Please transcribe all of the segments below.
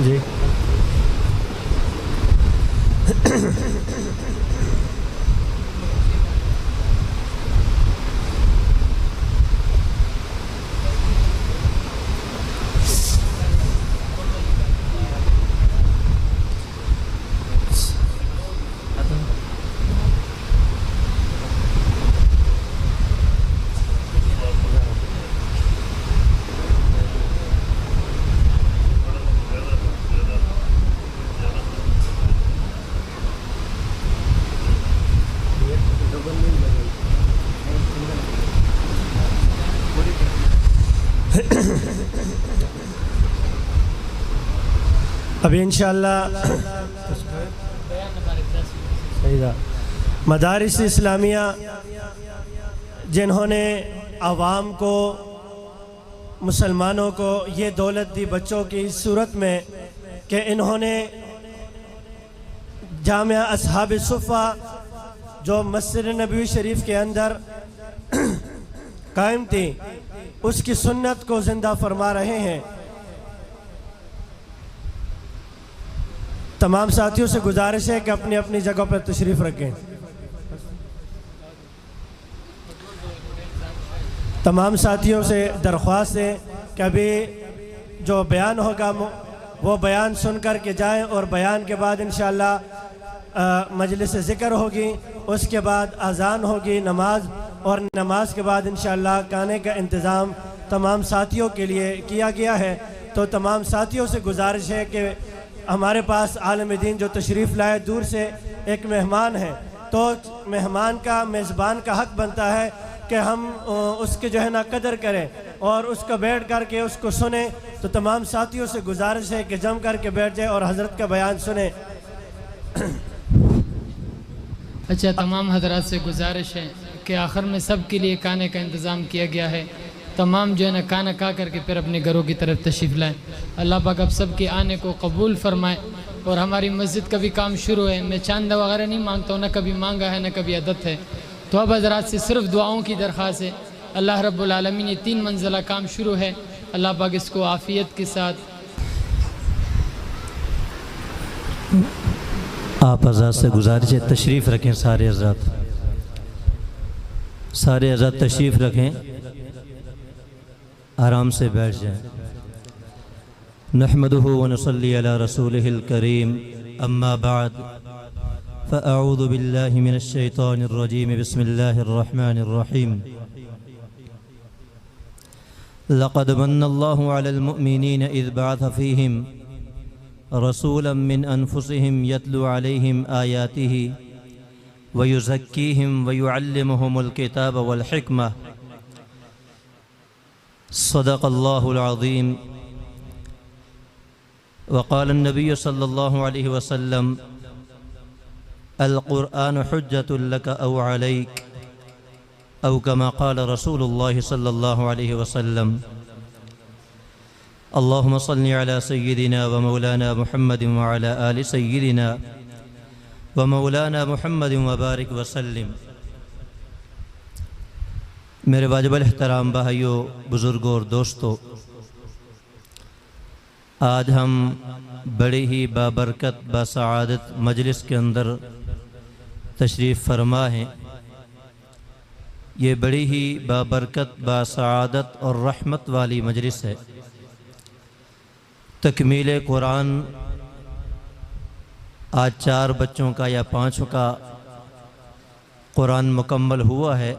جی ابھی انشاءاللہ مدارس اسلامیہ جنہوں نے عوام کو، مسلمانوں کو یہ دولت دی بچوں کی صورت میں کہ انہوں نے جامعہ اصحاب صفہ جو مسجد نبوی شریف کے اندر قائم تھی، اس کی سنت کو زندہ فرما رہے ہیں۔ تمام ساتھیوں سے گزارش ہے کہ اپنی اپنی جگہ پر تشریف رکھیں۔ تمام ساتھیوں سے درخواست ہے کہ ابھی جو بیان ہوگا وہ بیان سن کر کے جائیں، اور بیان کے بعد انشاءاللہ مجلس ذکر ہوگی، اس کے بعد اذان ہوگی، نماز، اور نماز کے بعد انشاءاللہ کھانے کا انتظام تمام ساتھیوں کے لیے کیا گیا ہے۔ تو تمام ساتھیوں سے گزارش ہے کہ ہمارے پاس عالم دین جو تشریف لائے دور سے ایک مہمان ہے، تو مہمان کا، میزبان کا حق بنتا ہے کہ ہم اس کے جو ہے نا قدر کریں اور اس کو بیٹھ کر کے اس کو سنیں۔ تو تمام ساتھیوں سے گزارش ہے کہ جم کر کے بیٹھ جائیں اور حضرت کا بیان سنیں۔ اچھا، تمام حضرات سے گزارش ہے کہ آخر میں سب کے لیے کھانے کا انتظام کیا گیا ہے۔ تمام جو ہے نا کھانا کھا کر کے پھر اپنے گھروں کی طرف تشریف لائیں۔ اللہ پاک اب سب کے آنے کو قبول فرمائے۔ اور ہماری مسجد کا بھی کام شروع ہے، میں چاندہ وغیرہ نہیں مانگتا ہوں، نہ کبھی مانگا ہے نہ کبھی عادت ہے، تو اب حضرات سے صرف دعاؤں کی درخواست ہے۔ اللہ رب العالمین یہ 3 منزلہ کام شروع ہے، اللہ پاک اس کو عافیت کے ساتھ۔ آپ حضرات سے گزارش ہے تشریف رکھیں، سارے حضرات تشریف رکھیں، آرام سے بیٹھ جائیں۔ نحمده ونصلي على رسوله الكريم، اما بعد فاعوذ بالله من الشيطان الرجيم، بسم الله الرحمن الرحيم۔ لقد من الله على المؤمنين اذ بعث فيهم رسولا من انفسهم يتلو عليهم آياته ويزكيهم ويعلمهم الكتاب والحكمة، صدق الله العظيم۔ وقال النبي صلى الله عليه وسلم: القرآن حجة لك أو عليك، أو كما قال رسول الله صلى الله عليه وسلم۔ اللهم صل على سيدنا ومولانا محمد وعلى آل سيدنا ومولانا محمد وبارك وسلم۔ میرے واجب الاحترام بھائیوں، بزرگوں اور دوستوں، آج ہم بڑی ہی بابرکت باسعادت مجلس کے اندر تشریف فرما ہیں۔ یہ بڑی ہی بابرکت باسعادت اور رحمت والی مجلس ہے۔ تکمیل قرآن آج 4 بچوں کا یا 5 کا قرآن مکمل ہوا ہے،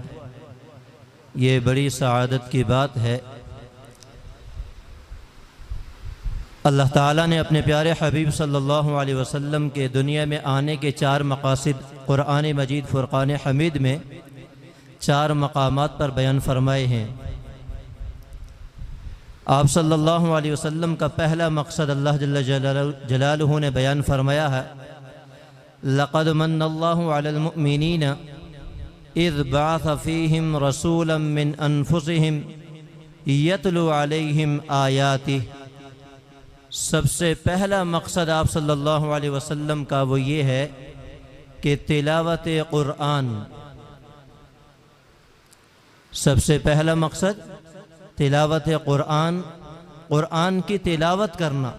یہ بڑی سعادت کی بات ہے۔ اللہ تعالیٰ نے اپنے پیارے حبیب صلی اللہ علیہ وسلم کے دنیا میں آنے کے 4 مقاصد قرآن مجید فرقان حمید میں 4 مقامات پر بیان فرمائے ہیں۔ آپ صلی اللہ علیہ وسلم کا پہلا مقصد اللہ جل جلالہ نے بیان فرمایا ہے: لقد من اللہ علی المؤمنین اذ بعث فیہم رسولا من انفسہم یتلو علیہم آیاتہ۔ سب سے پہلا مقصد آپ صلی اللہ علیہ وسلم کا وہ یہ ہے کہ تلاوت قرآن سب سے پہلا مقصد تلاوت قرآن، قرآن کی تلاوت کرنا۔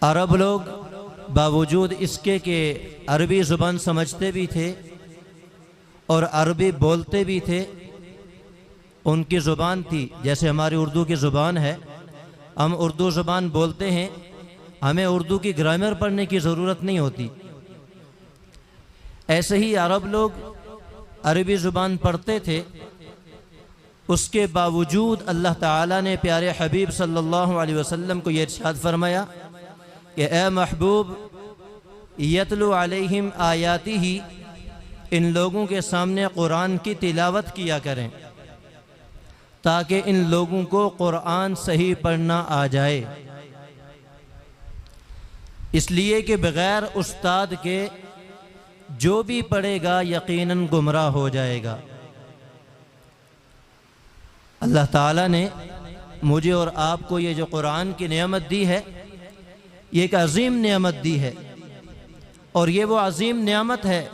عرب لوگ باوجود اس کے کہ عربی زبان سمجھتے بھی تھے اور عربی بولتے بھی تھے، ان کی زبان تھی جیسے ہماری اردو کی زبان ہے، ہم اردو زبان بولتے ہیں، ہمیں اردو کی گرامر پڑھنے کی ضرورت نہیں ہوتی۔ ایسے ہی عرب لوگ عربی زبان پڑھتے تھے، اس کے باوجود اللہ تعالیٰ نے پیارے حبیب صلی اللہ علیہ وسلم کو یہ ارشاد فرمایا کہ اے محبوب یتلو علیہم آیاتی ہی، ان لوگوں کے سامنے قرآن کی تلاوت کیا کریں تاکہ ان لوگوں کو قرآن صحیح پڑھنا آ جائے۔ اس لیے کہ بغیر استاد کے جو بھی پڑھے گا یقیناً گمراہ ہو جائے گا۔ اللہ تعالیٰ نے مجھے اور آپ کو یہ جو قرآن کی نعمت دی ہے، یہ ایک عظیم نعمت دی ہے، اور یہ وہ عظیم نعمت ہے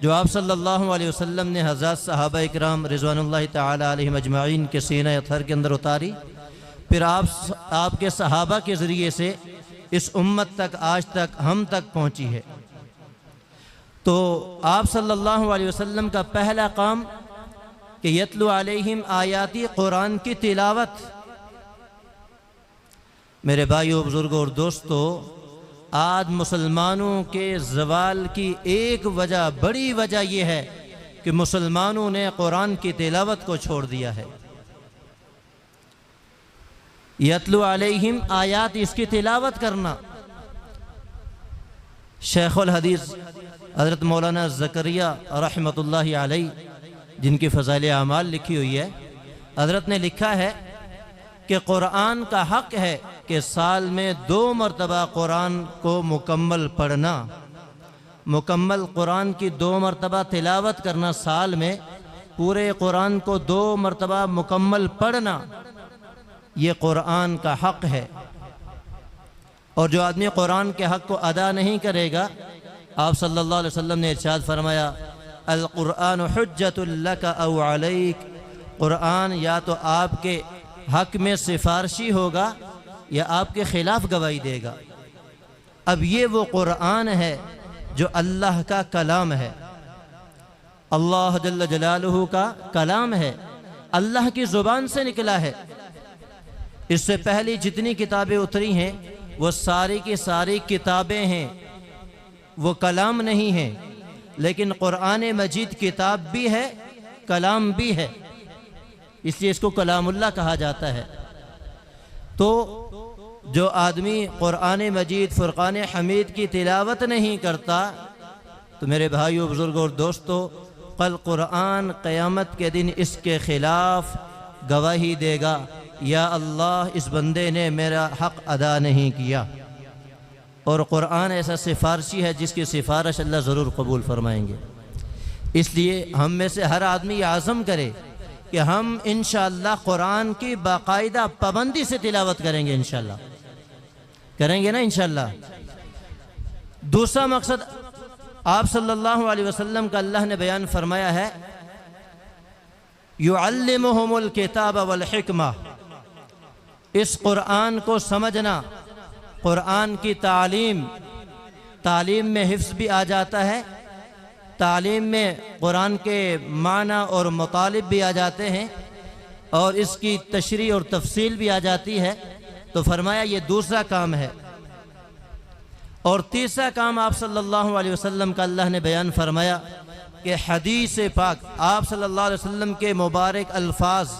جو آپ صلی اللہ علیہ وسلم نے حضرات صحابہ اکرام رضوان اللہ تعالیٰ علیہم اجمعین کے سینہ اطہر کے اندر اتاری، پھر آپ کے صحابہ کے ذریعے سے اس امت تک، آج تک ہم تک پہنچی ہے۔ تو آپ صلی اللہ علیہ وسلم کا پہلا کام کہ یتلو علیہم آیاتی، قرآن کی تلاوت۔ میرے بھائیو، بزرگوں اور دوستو، آج مسلمانوں کے زوال کی ایک وجہ، بڑی وجہ یہ ہے کہ مسلمانوں نے قرآن کی تلاوت کو چھوڑ دیا ہے۔ یتلو علیہم آیات، اس کی تلاوت کرنا۔ شیخ الحدیث حضرت مولانا زکریا رحمۃ اللہ علیہ، جن کی فضائل اعمال لکھی ہوئی ہے، حضرت نے لکھا ہے کہ قرآن کا حق ہے کہ سال میں 2 مرتبہ قرآن کو مکمل پڑھنا، مکمل قرآن کی 2 مرتبہ تلاوت کرنا، سال میں پورے قرآن کو 2 مرتبہ مکمل پڑھنا، یہ قرآن کا حق ہے۔ اور جو آدمی قرآن کے حق کو ادا نہیں کرے گا، آپ صلی اللہ علیہ وسلم نے ارشاد فرمایا القرآن حجت لک او علیک، قرآن یا تو آپ کے حق میں سفارشی ہوگا یا آپ کے خلاف گواہی دے گا۔ اب یہ وہ قرآن ہے جو اللہ کا کلام ہے، اللہ جل جلالہ کا کلام ہے، اللہ کی زبان سے نکلا ہے۔ اس سے پہلی جتنی کتابیں اتری ہیں وہ ساری کی ساری کتابیں ہیں، وہ کلام نہیں ہیں، لیکن قرآن مجید کتاب بھی ہے، کلام بھی ہے، اس لیے اس کو کلام اللہ کہا جاتا ہے۔ تو جو آدمی قرآن مجید فرقان حمید کی تلاوت نہیں کرتا، تو میرے بھائیو، بزرگوں اور دوستو، کل قرآن قیامت کے دن اس کے خلاف گواہی دے گا، یا اللہ اس بندے نے میرا حق ادا نہیں کیا۔ اور قرآن ایسا سفارشی ہے جس کی سفارش اللہ ضرور قبول فرمائیں گے۔ اس لیے ہم میں سے ہر آدمی یہ عزم کرے کہ ہم انشاءاللہ قرآن کی باقاعدہ پابندی سے تلاوت کریں گے، انشاءاللہ کریں گے نا انشاءاللہ۔ دوسرا مقصد آپ صلی اللہ علیہ وسلم کا اللہ نے بیان فرمایا ہے، یعلمہم الکتاب والحکمہ، اس قرآن کو سمجھنا، قرآن کی تعلیم میں حفظ بھی آ جاتا ہے، تعلیم میں قرآن کے معنی اور مطالب بھی آ جاتے ہیں، اور اس کی تشریح اور تفصیل بھی آ جاتی ہے۔ تو فرمایا یہ دوسرا کام ہے۔ اور تیسرا کام آپ صلی اللہ علیہ وسلم کا اللہ نے بیان فرمایا کہ حدیث پاک، آپ صلی اللہ علیہ وسلم کے مبارک الفاظ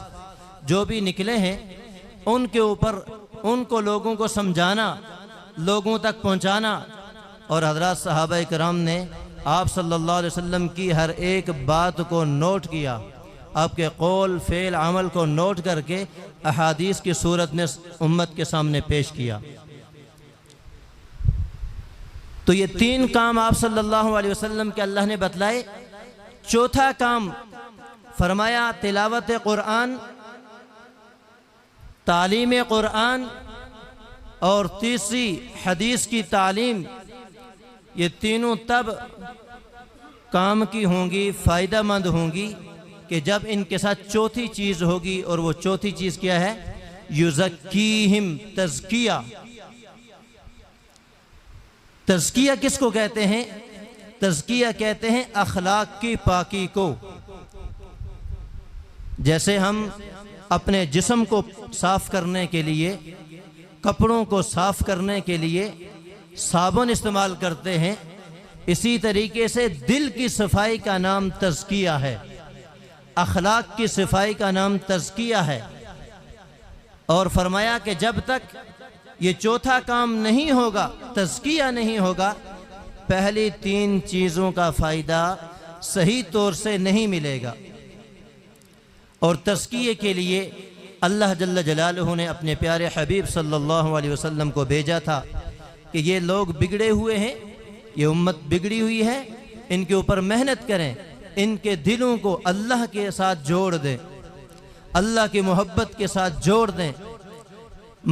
جو بھی نکلے ہیں، ان کے اوپر ان کو لوگوں کو سمجھانا، لوگوں تک پہنچانا۔ اور حضرات صحابہ کرام نے آپ صلی اللہ علیہ وسلم کی ہر ایک بات کو نوٹ کیا، آپ کے قول فعل عمل کو نوٹ کر کے احادیث کی صورت میں امت کے سامنے پیش کیا۔ تو یہ 3 کام آپ صلی اللہ علیہ وسلم کے اللہ نے بتلائے۔ چوتھا کام فرمایا تلاوت قرآن، تعلیم قرآن، اور تیسری حدیث کی تعلیم۔ یہ تینوں تب کام کی ہوں گی، فائدہ مند ہوں گی کہ جب ان کے ساتھ چوتھی چیز ہوگی، اور وہ چوتھی چیز کیا ہے؟ یزکیہم، تزکیہ۔ تزکیہ کس کو کہتے ہیں؟ تزکیہ کہتے ہیں اخلاق کی پاکی کو۔ جیسے ہم اپنے جسم کو صاف کرنے کے لیے، کپڑوں کو صاف کرنے کے لیے صابن استعمال کرتے ہیں، اسی طریقے سے دل کی صفائی کا نام تزکیہ ہے، اخلاق کی صفائی کا نام تزکیہ ہے۔ اور فرمایا کہ جب تک یہ چوتھا کام نہیں ہوگا، تزکیہ نہیں ہوگا، پہلی تین چیزوں کا فائدہ صحیح طور سے نہیں ملے گا۔ اور تزکیے کے لیے اللہ جل جلالہ نے اپنے پیارے حبیب صلی اللہ علیہ وسلم کو بھیجا تھا کہ یہ لوگ بگڑے ہوئے ہیں، یہ امت بگڑی ہوئی ہے، ان کے اوپر محنت کریں، ان کے دلوں کو اللہ کے ساتھ جوڑ دیں، اللہ کی محبت کے ساتھ جوڑ دیں،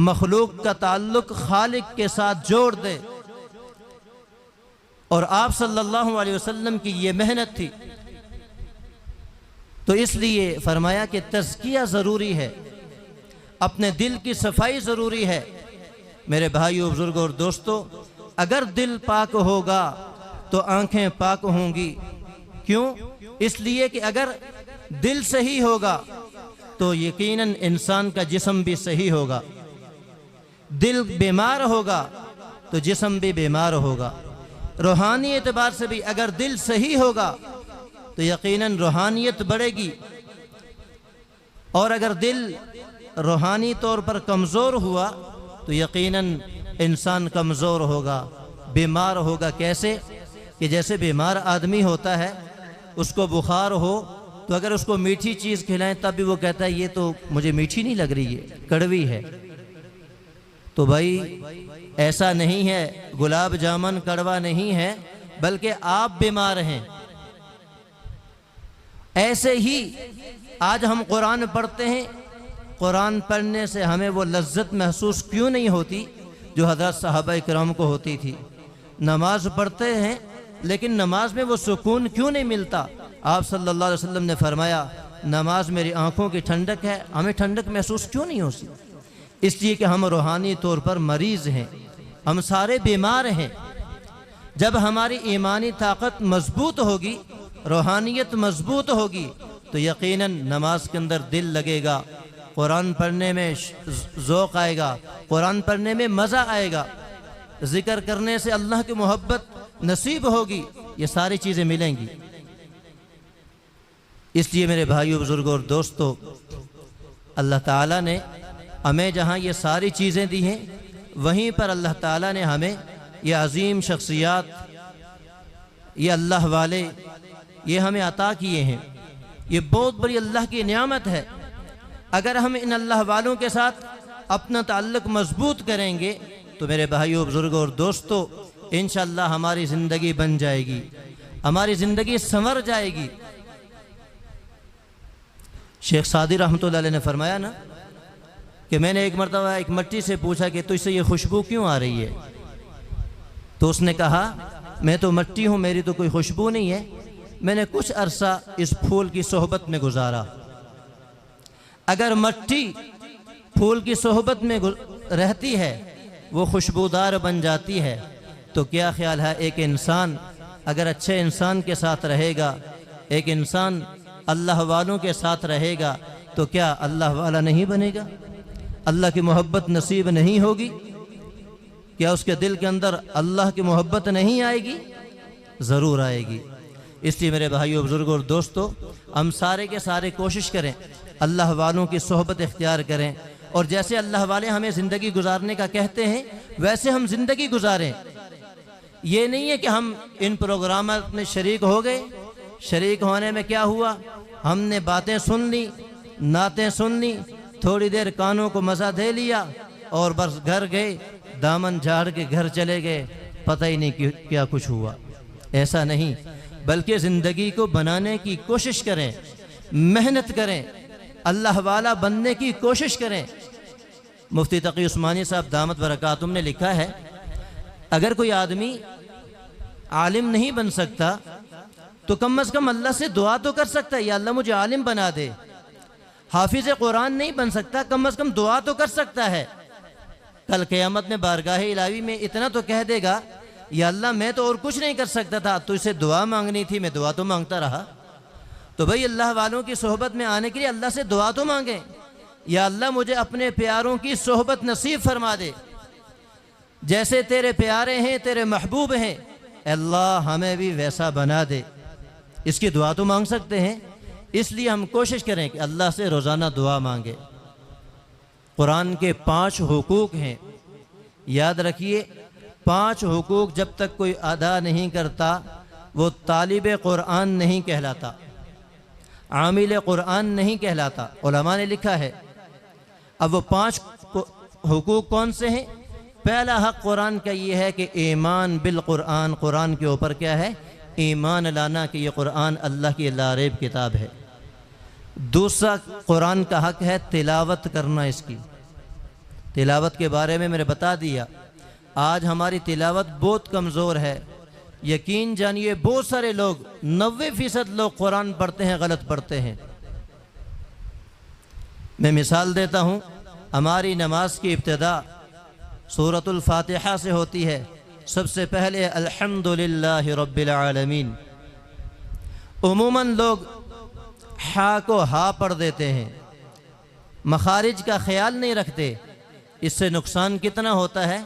مخلوق کا تعلق خالق کے ساتھ جوڑ دیں۔ اور آپ صلی اللہ علیہ وسلم کی یہ محنت تھی، تو اس لیے فرمایا کہ تزکیہ ضروری ہے، اپنے دل کی صفائی ضروری ہے۔ میرے بھائیو، بزرگوں اور دوستو، اگر دل پاک ہوگا تو آنکھیں پاک ہوں گی۔ کیوں؟ اس لیے کہ اگر دل صحیح ہوگا تو یقیناً انسان کا جسم بھی صحیح ہوگا، دل بیمار ہوگا تو جسم بھی بیمار ہوگا۔ روحانی اعتبار سے بھی اگر دل صحیح ہوگا تو یقیناً روحانیت بڑھے گی، اور اگر دل روحانی طور پر کمزور ہوا تو یقیناً انسان کمزور ہوگا، بیمار ہوگا۔ کیسے؟ کہ جیسے بیمار آدمی ہوتا ہے، اس کو بخار ہو تو اگر اس کو میٹھی چیز کھلائیں تب بھی وہ کہتا ہے یہ تو مجھے میٹھی نہیں لگ رہی ہے، کڑوی ہے۔ تو بھائی ایسا نہیں ہے، گلاب جامن کڑوا نہیں ہے، بلکہ آپ بیمار ہیں۔ ایسے ہی آج ہم قرآن پڑھتے ہیں، قرآن پڑھنے سے ہمیں وہ لذت محسوس کیوں نہیں ہوتی جو حضرت صحابہ کرام کو ہوتی تھی؟ نماز پڑھتے ہیں لیکن نماز میں وہ سکون کیوں نہیں ملتا؟ آپ صلی اللہ علیہ وسلم نے فرمایا نماز میری آنکھوں کی ٹھنڈک ہے، ہمیں ٹھنڈک محسوس کیوں نہیں ہوتی؟ اس لیے کہ ہم روحانی طور پر مریض ہیں، ہم سارے بیمار ہیں۔ جب ہماری ایمانی طاقت مضبوط ہوگی، روحانیت مضبوط ہوگی، تو یقیناً نماز کے اندر دل لگے گا، قرآن پڑھنے میں ذوق آئے گا، قرآن پڑھنے میں مزہ آئے گا، ذکر کرنے سے اللہ کی محبت نصیب ہوگی، یہ ساری چیزیں ملیں گی۔ اس لیے میرے بھائیو، بزرگوں اور دوستو، اللہ تعالیٰ نے ہمیں جہاں یہ ساری چیزیں دی ہیں، وہیں پر اللہ تعالیٰ نے ہمیں یہ عظیم شخصیات، یہ اللہ والے، یہ ہمیں عطا کیے ہیں۔ یہ بہت بڑی اللہ کی نعمت ہے۔ اگر ہم ان اللہ والوں کے ساتھ اپنا تعلق مضبوط کریں گے تو میرے بھائیو، بزرگوں اور دوستو، انشاءاللہ ہماری زندگی بن جائے گی، ہماری زندگی سنور جائے گی۔ شیخ سعدی رحمۃ اللہ علیہ نے فرمایا نا کہ میں نے ایک مرتبہ ایک مٹی سے پوچھا کہ تجھ سے یہ خوشبو کیوں آ رہی ہے؟ تو اس نے کہا میں تو مٹی ہوں، میری تو کوئی خوشبو نہیں ہے، میں نے کچھ عرصہ اس پھول کی صحبت میں گزارا۔ اگر مٹی پھول کی صحبت میں رہتی ہے، وہ خوشبودار بن جاتی ہے، تو کیا خیال ہے ایک انسان اگر اچھے انسان کے ساتھ رہے گا، ایک انسان اللہ والوں کے ساتھ رہے گا، تو کیا اللہ والا نہیں بنے گا؟ اللہ کی محبت نصیب نہیں ہوگی؟ کیا اس کے دل کے اندر اللہ کی محبت نہیں آئے گی؟ ضرور آئے گی۔ اس لیے میرے بھائیو، بزرگوں اور دوستو، ہم سارے کے سارے کوشش کریں، اللہ والوں کی صحبت اختیار کریں، اور جیسے اللہ والے ہمیں زندگی گزارنے کا کہتے ہیں ویسے ہم زندگی گزاریں۔ یہ نہیں ہے کہ ہم ان پروگرامات میں شریک ہو گئے، شریک ہونے میں کیا ہوا؟ ہم نے باتیں سن لی، نعتیں سن لی، تھوڑی دیر کانوں کو مزہ دے لیا اور بس گھر گئے، دامن جھاڑ کے گھر چلے گئے، پتہ ہی نہیں کیا کچھ ہوا۔ ایسا نہیں، بلکہ زندگی کو بنانے کی کوشش کریں، محنت کریں، اللہ والا بننے کی کوشش کریں۔ مفتی تقی عثمانی صاحب دامت برکاتہم نے لکھا ہے، اگر کوئی آدمی عالم نہیں بن سکتا تو کم از کم اللہ سے دعا تو کر سکتا ہے، یا اللہ مجھے عالم بنا دے۔ حافظ قرآن نہیں بن سکتا، کم از کم دعا تو کر سکتا ہے۔ کل قیامت میں بارگاہ الہی میں اتنا تو کہہ دے گا، یا اللہ میں تو اور کچھ نہیں کر سکتا تھا، تو اسے دعا مانگنی تھی، میں دعا تو مانگتا رہا۔ تو بھئی اللہ والوں کی صحبت میں آنے کے لیے اللہ سے دعا تو مانگیں، یا اللہ مجھے اپنے پیاروں کی صحبت نصیب فرما دے، جیسے تیرے پیارے ہیں، تیرے محبوب ہیں، اے اللہ ہمیں بھی ویسا بنا دے۔ اس کی دعا تو مانگ سکتے ہیں، اس لیے ہم کوشش کریں کہ اللہ سے روزانہ دعا مانگیں۔ قرآن کے 5 حقوق ہیں، یاد رکھیے 5 حقوق جب تک کوئی ادا نہیں کرتا وہ طالب قرآن نہیں کہلاتا، عامل قرآن نہیں کہلاتا، علماء نے لکھا ہے۔ اب وہ 5 حقوق کون سے ہیں؟ پہلا حق قرآن کا یہ ہے کہ ایمان بالقرآن، قرآن کے اوپر کیا ہے؟ ایمان لانا کہ یہ قرآن اللہ کی لا ریب کتاب ہے۔ دوسرا قرآن کا حق ہے تلاوت کرنا، اس کی تلاوت کے بارے میں نے بتا دیا۔ آج ہماری تلاوت بہت کمزور ہے، یقین جانیے بہت سارے لوگ 90% لوگ قرآن پڑھتے ہیں غلط پڑھتے ہیں۔ میں مثال دیتا ہوں، ہماری نماز کی ابتدا سورۃ الفاتحہ سے ہوتی ہے۔ سب سے پہلے الحمدللہ رب العالمین۔ عموماً لوگ ہا کو ہا پڑھ دیتے ہیں، مخارج کا خیال نہیں رکھتے۔ اس سے نقصان کتنا ہوتا ہے؟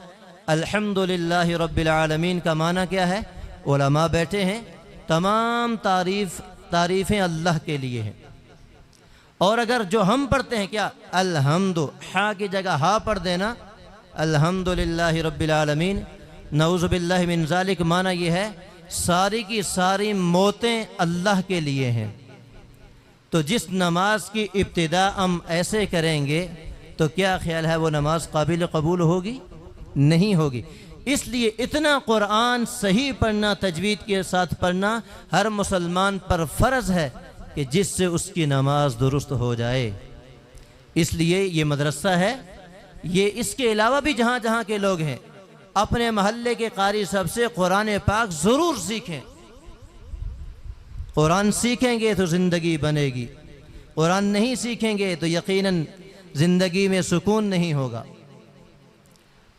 الحمدللہ رب العالمین کا معنی کیا ہے؟ علماء بیٹھے ہیں، تمام تعریفیں اللہ کے لیے ہیں۔ اور اگر جو ہم پڑھتے ہیں کیا الحمد، ہا کی جگہ ہا پڑھ دینا، الحمدللہ رب العالمین، نعوذ باللہ من ذالک، معنی یہ ہے ساری کی ساری موتیں اللہ کے لیے ہیں۔ تو جس نماز کی ابتدا ہم ایسے کریں گے تو کیا خیال ہے وہ نماز قابل قبول ہوگی؟ نہیں ہوگی۔ اس لیے اتنا قرآن صحیح پڑھنا، تجوید کے ساتھ پڑھنا ہر مسلمان پر فرض ہے کہ جس سے اس کی نماز درست ہو جائے۔ اس لیے یہ مدرسہ ہے، یہ اس کے علاوہ بھی جہاں جہاں کے لوگ ہیں اپنے محلے کے قاری صاحب سے قرآن پاک ضرور سیکھیں۔ قرآن سیکھیں گے تو زندگی بنے گی، قرآن نہیں سیکھیں گے تو یقیناً زندگی میں سکون نہیں ہوگا۔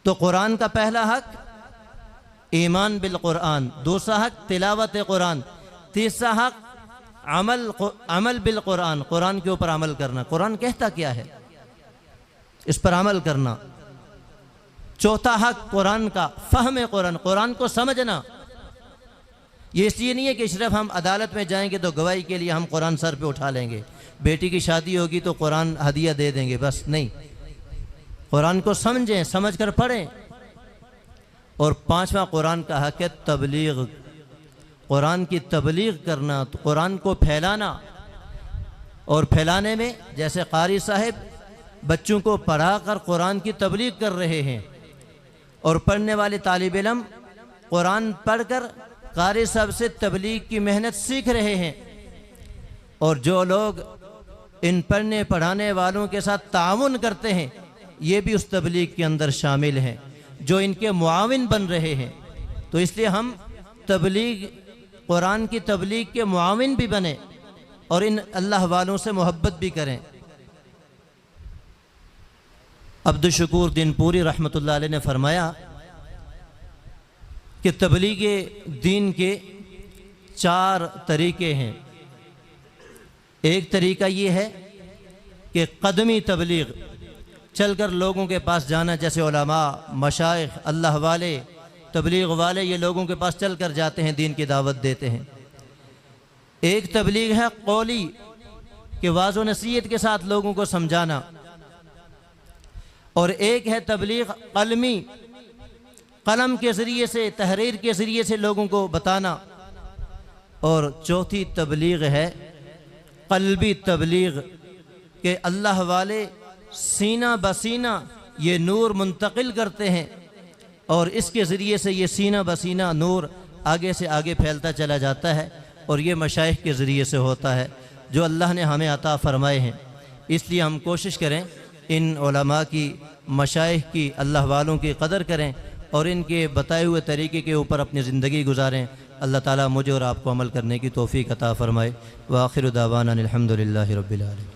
تو قرآن کا پہلا حق ایمان بالقرآن، دوسرا حق تلاوت قرآن، تیسرا حق عمل بالقرآن، قرآن کے اوپر عمل کرنا، قرآن کہتا کیا ہے اس پر عمل کرنا۔ چوتھا حق قرآن کا فہم قرآن، قرآن کو سمجھنا۔ یہ اس لیے نہیں ہے کہ صرف ہم عدالت میں جائیں گے تو گواہی کے لیے ہم قرآن سر پہ اٹھا لیں گے، بیٹی کی شادی ہوگی تو قرآن ہدیہ دے دیں گے، بس نہیں، قرآن کو سمجھیں، سمجھ کر پڑھیں۔ اور پانچواں قرآن کا حق ہے تبلیغ، قرآن کی تبلیغ کرنا، تو قرآن کو پھیلانا۔ اور پھیلانے میں جیسے قاری صاحب بچوں کو پڑھا کر قرآن کی تبلیغ کر رہے ہیں، اور پڑھنے والے طالب علم قرآن پڑھ کر قاری صاحب سے تبلیغ کی محنت سیکھ رہے ہیں، اور جو لوگ ان پڑھنے پڑھانے والوں کے ساتھ تعاون کرتے ہیں یہ بھی اس تبلیغ کے اندر شامل ہیں، جو ان کے معاون بن رہے ہیں۔ تو اس لیے ہم قرآن کی تبلیغ کے معاون بھی بنیں اور ان اللہ والوں سے محبت بھی کریں۔ عبدالشکور دین پوری رحمۃ اللہ علیہ نے فرمایا کہ تبلیغ دین کے 4 طریقے ہیں۔ ایک طریقہ یہ ہے کہ قدمی تبلیغ، چل کر لوگوں کے پاس جانا، جیسے علماء، مشائخ، اللہ والے، تبلیغ والے، یہ لوگوں کے پاس چل کر جاتے ہیں، دین کی دعوت دیتے ہیں۔ ایک تبلیغ ہے قولی، کہ واعظ و نصیحت کے ساتھ لوگوں کو سمجھانا، اور ایک ہے تبلیغ قلمی، قلم کے ذریعے سے، تحریر کے ذریعے سے لوگوں کو بتانا، اور چوتھی تبلیغ ہے قلبی تبلیغ، کہ اللہ والے سینہ بسینہ یہ نور منتقل کرتے ہیں، اور اس کے ذریعے سے یہ سینہ بسینہ نور آگے سے آگے پھیلتا چلا جاتا ہے، اور یہ مشائخ کے ذریعے سے ہوتا ہے جو اللہ نے ہمیں عطا فرمائے ہیں۔ اس لیے ہم کوشش کریں ان علماء کی، مشائخ کی، اللہ والوں کی قدر کریں، اور ان کے بتائے ہوئے طریقے کے اوپر اپنی زندگی گزاریں۔ اللہ تعالیٰ مجھے اور آپ کو عمل کرنے کی توفیق عطا فرمائے۔ وآخر دعوانا الحمدللہ رب العالمین۔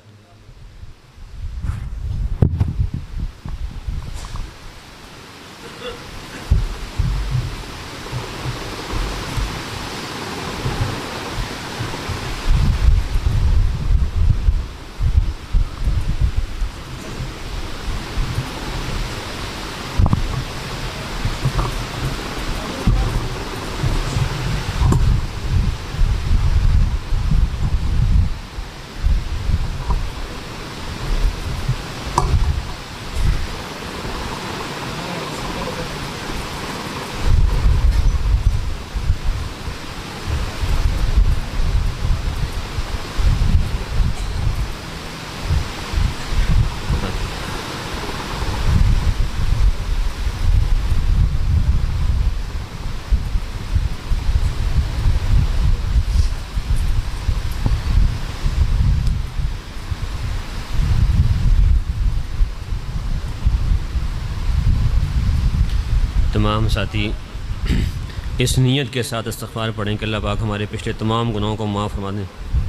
تمام ساتھی اس نیت کے ساتھ استغفار پڑھیں کہ اللہ پاک ہمارے پچھلے تمام گناہوں کو معاف فرما دیں۔